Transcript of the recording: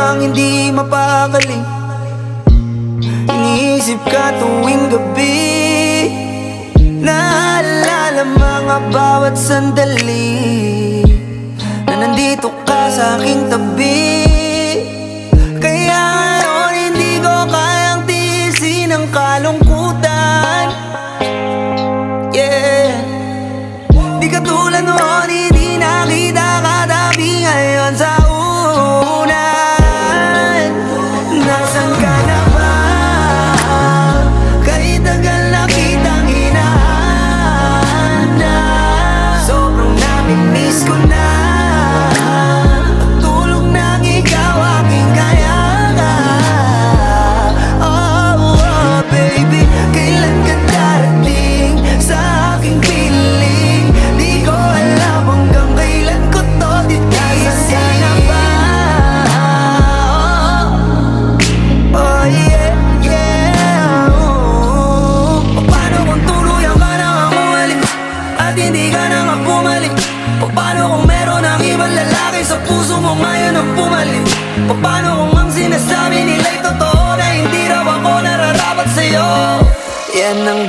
bang hindi mapakali? Iniisip ka tuwing gabi, naalala mga bawat sandali na nandito ka sa aking tabi. Kaya ngayon hindi ko kayang tiisin ang kalungkutan. Yeah, di katulad noon, hindi nakita katabi ngayon sa unan. Nasaan ka na ba? Kahit tagal na kitang hinahanap, sobrang nami-miss ko na pagtulog ng ikaw aking kayakan. Oh, oh baby, kailan ka darating sa aking piling? Di ko alam hanggang kailan ko to titiisin. Na ba? Oh yeah, yeah. Paano kung tuluyan ka na nga bumalik at hindi ka na nga bumalik? Paano kung meron ang ibang lalaki sa puso mo ngayon ang bumalik? Paano kung ang sinasabi nila'y totoo na hindi raw ako nararapat sa'yo? Yan ang